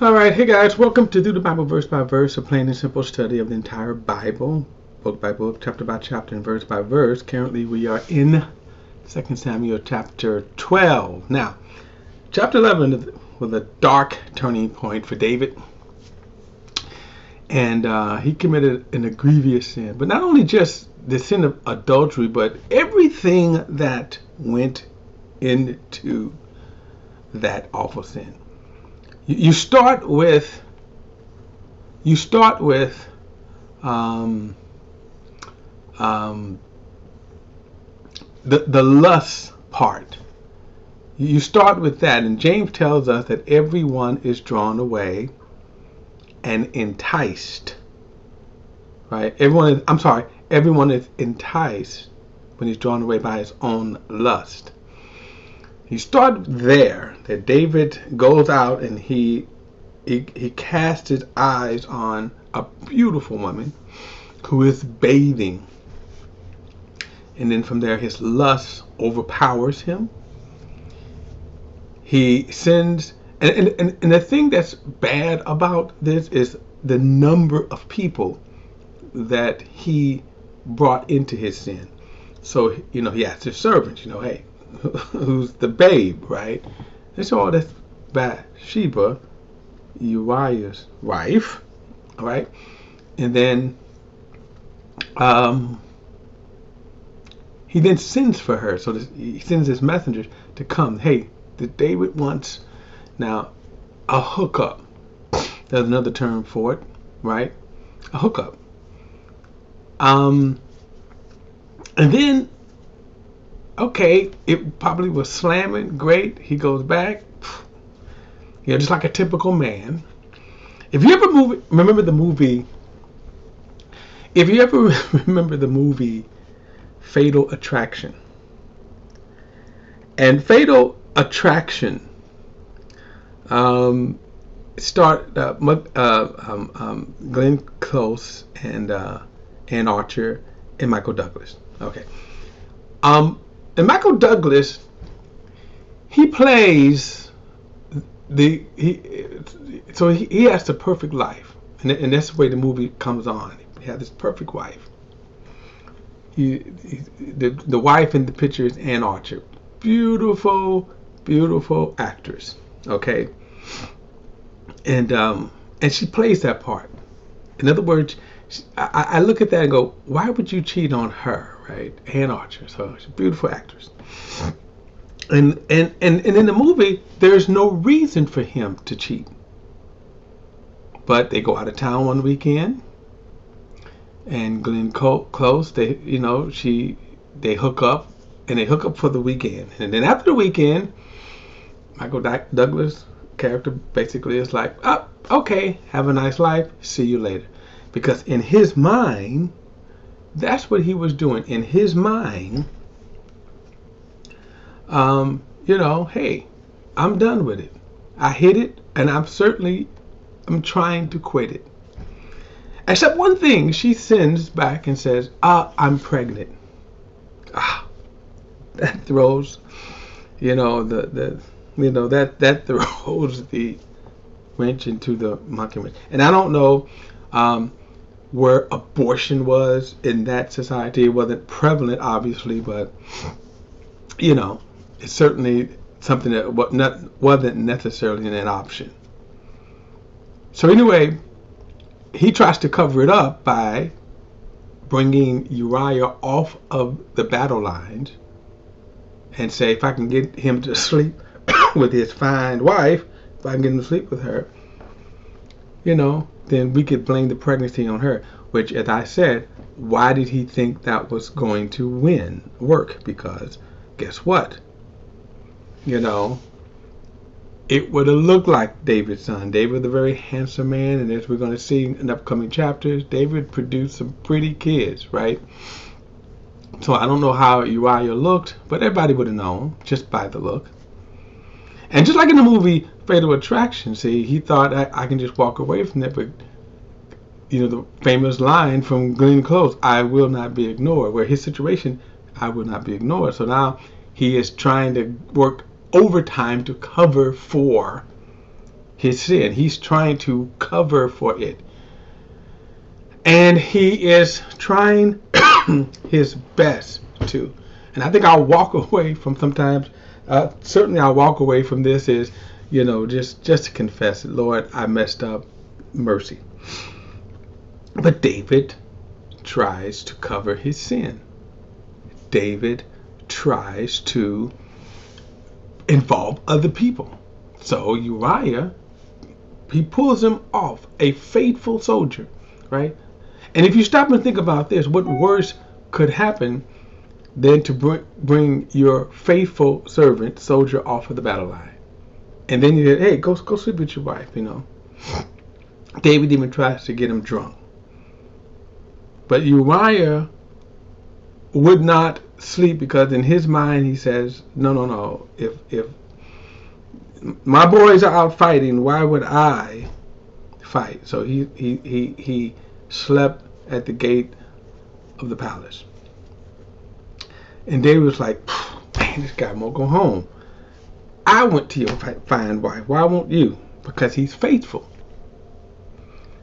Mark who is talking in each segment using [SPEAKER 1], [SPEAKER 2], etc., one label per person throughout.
[SPEAKER 1] All right, hey guys, welcome to Do the Bible Verse by Verse, a plain and simple study of the entire Bible, book by book, chapter by chapter, and verse by verse. Currently, we are in 2 Samuel chapter 12. Now, chapter 11 was a dark turning point for David, and he committed a grievous sin. But not only just the sin of adultery, but everything that went into that awful sin. You start with um, the lust part. You start with that, and James tells us that everyone is drawn away and enticed. Right? Everyone is enticed when he's drawn away by his own lust. You start there, that David goes out and he casts his eyes on a beautiful woman who is bathing. And then from there, his lust overpowers him. He sins, and the thing that's bad about this is the number of people that he brought into his sin. So, he asked his servants, hey, who's the babe, right? And so, oh, that's Bathsheba, Uriah's wife, all right? And then he then sends for her. So he sends his messengers to come. Hey, David wants now a hookup. There's another term for it, right? A hookup. And then, okay, it probably was slamming. Great. He goes back. Just like a typical man. If you ever remember the movie Fatal Attraction. And Fatal Attraction start Glenn Close and Ann Archer and Michael Douglas. Okay. And Michael Douglas, he plays he has the perfect life, and that's the way the movie comes on. He has this perfect wife. The wife in the picture is Ann Archer, beautiful actress. Okay, and she plays that part. In other words, I look at that and go, why would you cheat on her, right? Ann Archer, so she's a beautiful actress. And in the movie, there's no reason for him to cheat. But they go out of town one weekend, and Glenn Close, they hook up, and they hook up for the weekend. And then after the weekend, Michael Douglas' character basically is like, oh, okay, have a nice life, see you later. Because in his mind, that's what he was doing. In his mind, hey, I'm done with it. I hit it, and I'm trying to quit it. Except one thing, she sends back and says, I'm pregnant. That throws, that throws the wrench into the monkey wrench. And I don't know where abortion was in that society. It wasn't prevalent, obviously, but it's certainly something that wasn't necessarily an option. So anyway, he tries to cover it up by bringing Uriah off of the battle lines and say, if I can get him to sleep with his fine wife, if I can get him to sleep with her, then we could blame the pregnancy on her. Which, as I said, why did he think that was going to work? Because guess what? It would have looked like David's son. David was a very handsome man, and as we're going to see in upcoming chapters, David produced some pretty kids, right? So I don't know how Uriah looked, but everybody would have known just by the look. And just like in the movie Fatal Attraction, see, he thought I can just walk away from that, but the famous line from Glenn Close, I will not be ignored, where his situation, I will not be ignored. So now he is trying to work overtime to cover for his sin. He's trying to cover for it. And he is trying his best to. And I think I'll walk away from sometimes, certainly I'll walk away from this is, just to confess it. Lord, I messed up. Mercy. But David tries to cover his sin. David tries to involve other people. So Uriah, he pulls him off, a faithful soldier, right? And if you stop and think about this, what worse could happen than to bring your faithful servant, soldier, off of the battle line? And then you say, hey, go sleep with your wife, David even tries to get him drunk. But Uriah would not sleep because in his mind he says, no. If my boys are out fighting, why would I fight? So he slept at the gate of the palace. And David was like, man, this guy won't go home. I went to your fine wife. Why won't you? Because he's faithful.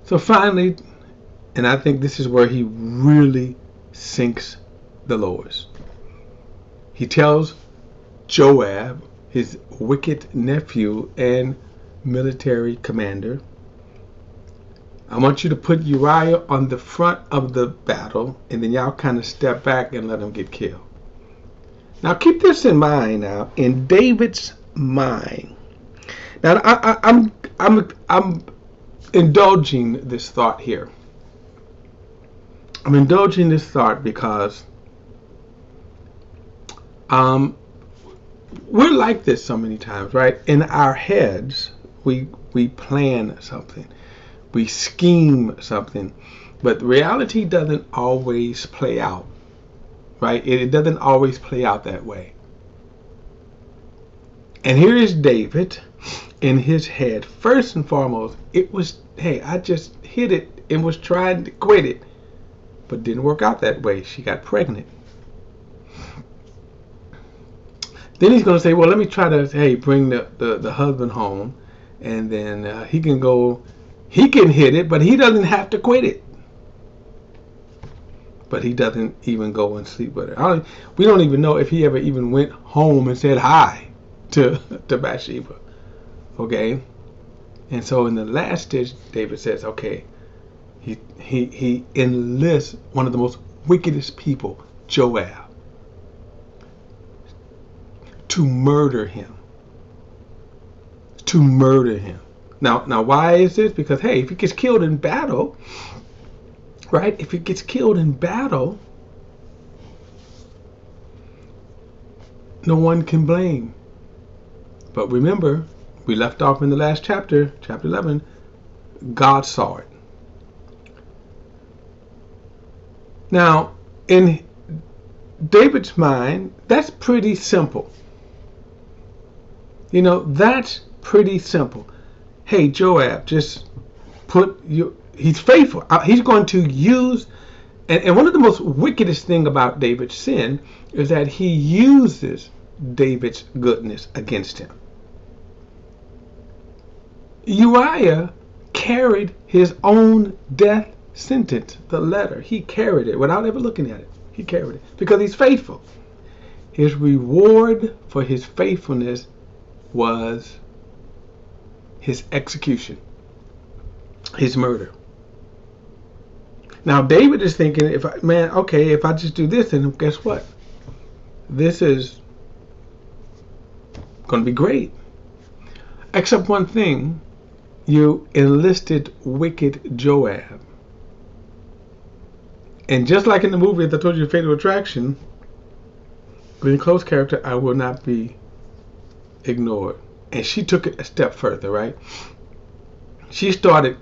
[SPEAKER 1] So finally, and I think this is where he really sinks the lowest. He tells Joab, his wicked nephew and military commander, I want you to put Uriah on the front of the battle, and then y'all kind of step back and let him get killed. Now keep this in mind now, in David's mind. Now I'm indulging this thought here. I'm indulging this thought because we're like this so many times, right? In our heads, we plan something, we scheme something, but reality doesn't always play out, right? It doesn't always play out that way. And here is David in his head. First and foremost, it was, hey, I just hit it and was trying to quit it, but didn't work out that way. She got pregnant. Then he's going to say, well, let me try to, hey, bring the husband home, and then he can hit it, but he doesn't have to quit it. But he doesn't even go and sleep with her. We don't even know if he ever even went home and said hi to Bathsheba. Okay? And so in the last ditch, David says, okay, he enlists one of the most wickedest people, Joab, to murder him. Now why is this? Because, hey, if he gets killed in battle, right? If he gets killed in battle, no one can blame. But remember, we left off in the last chapter, chapter 11, God saw it. Now, in David's mind, that's pretty simple. That's pretty simple. Hey, Joab, just he's faithful. He's going to use, and one of the most wickedest thing about David's sin is that he uses David's goodness against him. Uriah carried his own death sentence, the letter. He carried it without ever looking at it. He carried it because he's faithful. His reward for his faithfulness was his execution, his murder. Now David is thinking, if I just do this, then guess what? This is going to be great. Except one thing, you enlisted wicked Joab. And just like in the movie, as I told you, Fatal Attraction, Glenn Close character, I will not be ignored. And she took it a step further, right? She started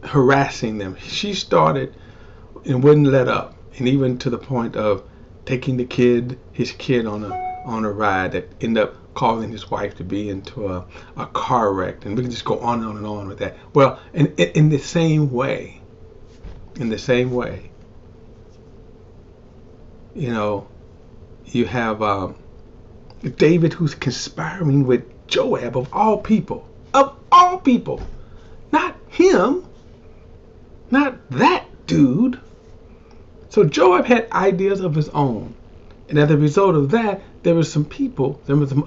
[SPEAKER 1] harassing them. She started and wouldn't let up. And even to the point of taking his kid on a ride that ended up causing his wife to be into a car wreck. And we can just go on and on with that. Well, in the same way, you have David, who's conspiring with Joab of all people. of all people. Not him. Not that dude. So Joab had ideas of his own. And as a result of that, there were some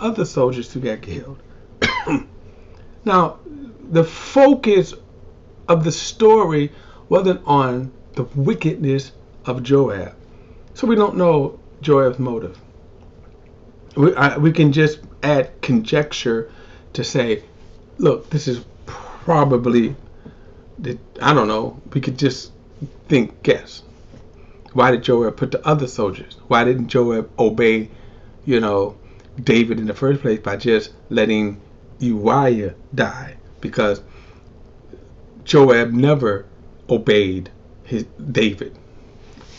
[SPEAKER 1] other soldiers who got killed. Now, the focus of the story wasn't on the wickedness of Joab. So we don't know Joab's motive. We can just add conjecture to say, look, this is probably, I don't know, we could just guess. Why did Joab put the other soldiers? Why didn't Joab obey, David in the first place by just letting Uriah die? Because Joab never obeyed David.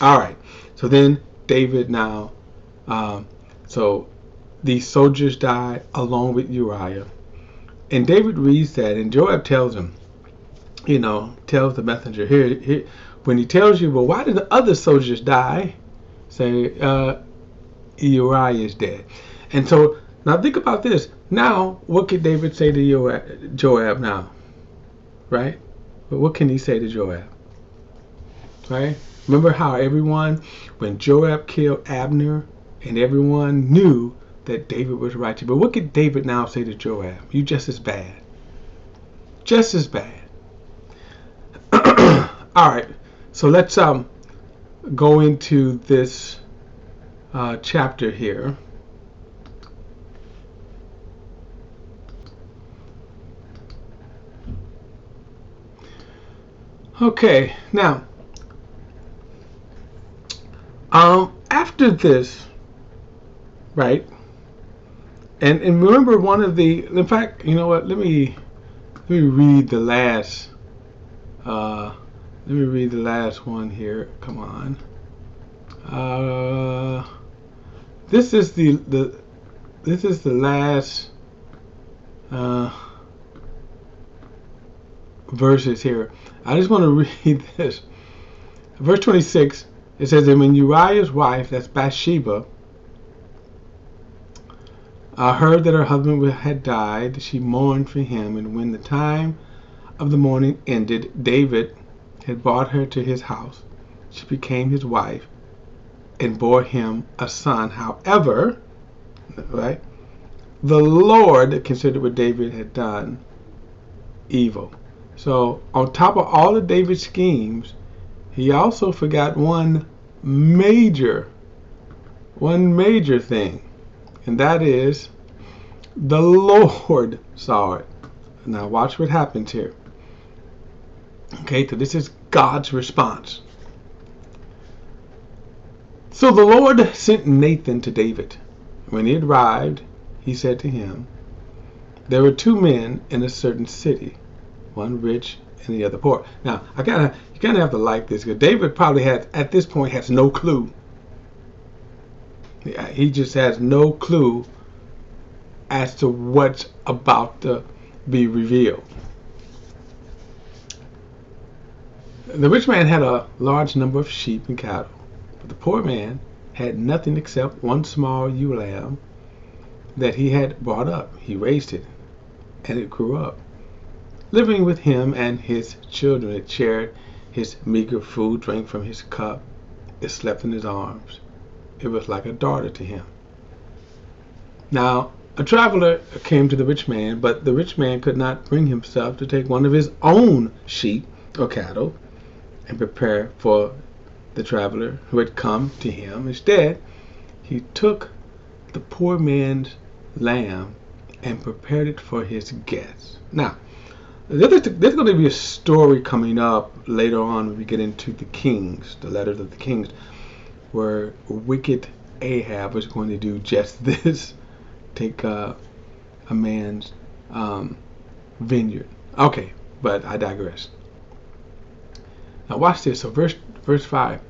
[SPEAKER 1] All right. So then David now, so these soldiers die along with Uriah. And David reads that, and Joab tells him, tells the messenger here, when he tells you, well, why did the other soldiers die? Say, Uriah is dead. And so now think about this. Now, what could David say to Joab now? Right? But what can he say to Joab? Right? Remember how when Joab killed Abner, and everyone knew that David was righteous. But what could David now say to Joab? You just as bad. Just as bad. All right. So let's go into this chapter here. Okay, now after this, right? And remember in fact, you know what? Let me read the last. Let me read the last one here. Come on. This is the last verses here. I just want to read this. Verse 26. It says that when Uriah's wife, that's Bathsheba, heard that her husband had died, she mourned for him. And when the time of the mourning ended, David had brought her to his house. She became his wife and bore him a son. However, right, the Lord considered what David had done evil. So on top of all of David's schemes, he also forgot one major thing, and that is the Lord saw it. Now watch what happens here. Okay, so this is God's response. So the Lord sent Nathan to David. When he arrived, he said to him, there were two men in a certain city, one rich and the other poor. Now, you kind of have to like this, because David probably at this point has no clue. He just has no clue as to what's about to be revealed. The rich man had a large number of sheep and cattle, but the poor man had nothing except one small ewe lamb that he had brought up. He raised it, and it grew up. Living with him and his children, it shared his meager food, drank from his cup, it slept in his arms. It was like a daughter to him. Now, a traveler came to the rich man, but the rich man could not bring himself to take one of his own sheep or cattle and prepare for the traveler who had come to him. Instead, he took the poor man's lamb and prepared it for his guests. Now, there's going to be a story coming up later on when we get into the Kings, the letters of the Kings, where wicked Ahab was going to do just this, take a man's vineyard. Okay, but I digress. Now watch this. So verse 5.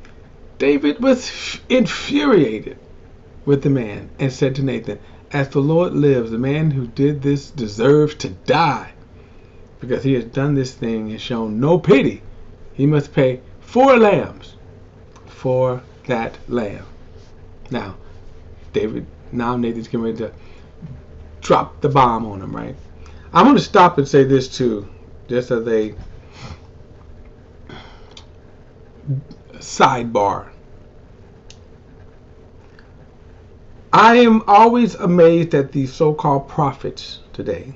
[SPEAKER 1] David was infuriated with the man and said to Nathan, as the Lord lives, the man who did this deserves to die, because he has done this thing and shown no pity. He must pay 4 lambs for that lamb. Now Nathan's getting ready to drop the bomb on him, right? I'm going to stop and say this too, just as a sidebar. I am always amazed at these so-called prophets today.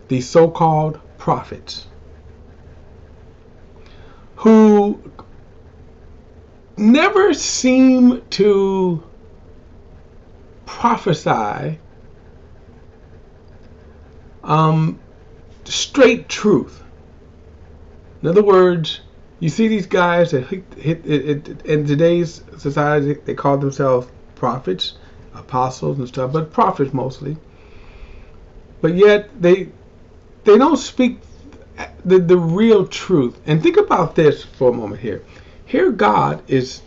[SPEAKER 1] These so-called prophets who never seem to prophesy straight truth. In other words, you see these guys that hit in today's society, they call themselves prophets, apostles and stuff, but prophets mostly. But yet they don't speak the real truth. And think about this for a moment here. Here God is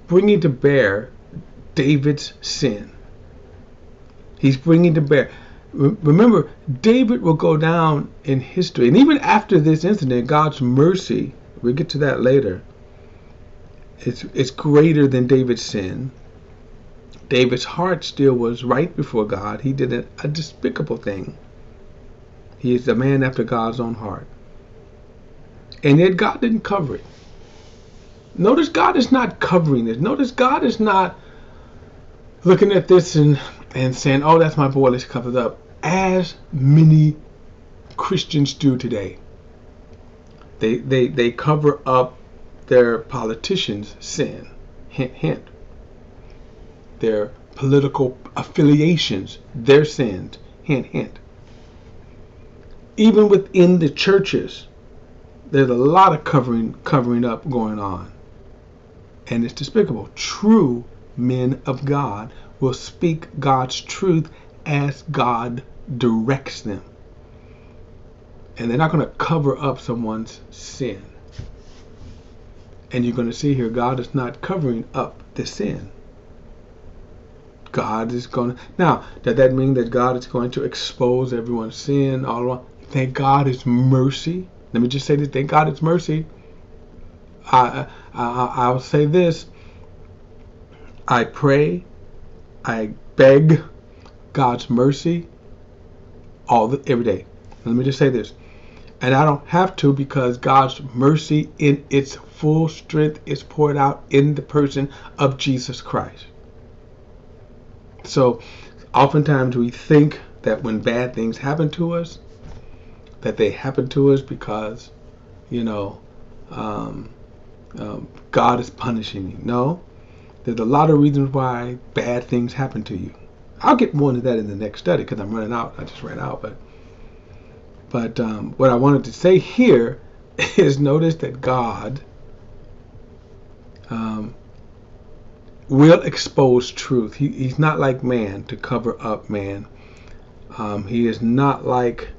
[SPEAKER 1] bringing to bear David's sin. He's bringing to bear. Remember, David will go down in history. And even after this incident, God's mercy, we'll get to that later, it's greater than David's sin. David's heart still was right before God. He did a despicable thing. He is a man after God's own heart. And yet God didn't cover it. Notice God is not covering this. Notice God is not looking at this and saying, oh, that's my boy, let's cover it up. As many Christians do today. They cover up their politicians' sin. Hint, hint. Their political affiliations, their sins. Hint, hint. Even within the churches, there's a lot of covering up going on. And it's despicable. True men of God will speak God's truth as God directs them. And they're not going to cover up someone's sin. And you're going to see here, God is not covering up the sin. God is going to... Now, does that mean that God is going to expose everyone's sin all along? Thank God His mercy. Let me just say this. Thank God His mercy. I'll say this. I pray, I beg God's mercy every day. Let me just say this. And I don't have to, because God's mercy in its full strength is poured out in the person of Jesus Christ. So oftentimes we think that when bad things happen to us, that they happen to us because, God is punishing you. No, there's a lot of reasons why bad things happen to you. I'll get more into that in the next study because I'm running out. I just ran out. But what I wanted to say here is notice that God will expose truth. He's not like man to cover up man. He is not like...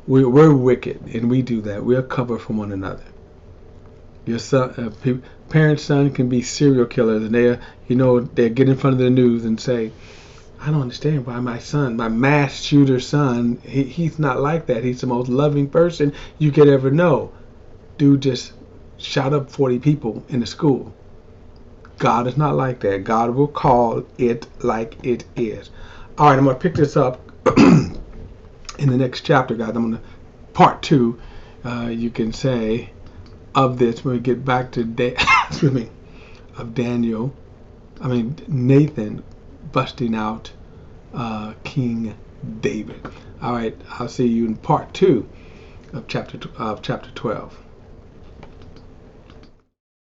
[SPEAKER 1] We're wicked, and we do that. We'll cover from one another. Your son, parent's son can be serial killers, and they get in front of the news and say, I don't understand why my son, my mass shooter son, he's not like that. He's the most loving person you could ever know. Dude just shot up 40 people in the school. God is not like that. God will call it like it is. All right, I'm going to pick this up in the next chapter, guys. I'm going to part 2, you can say, of this when we get back to Nathan busting out King David. All right, I'll see you in part 2 of chapter 12.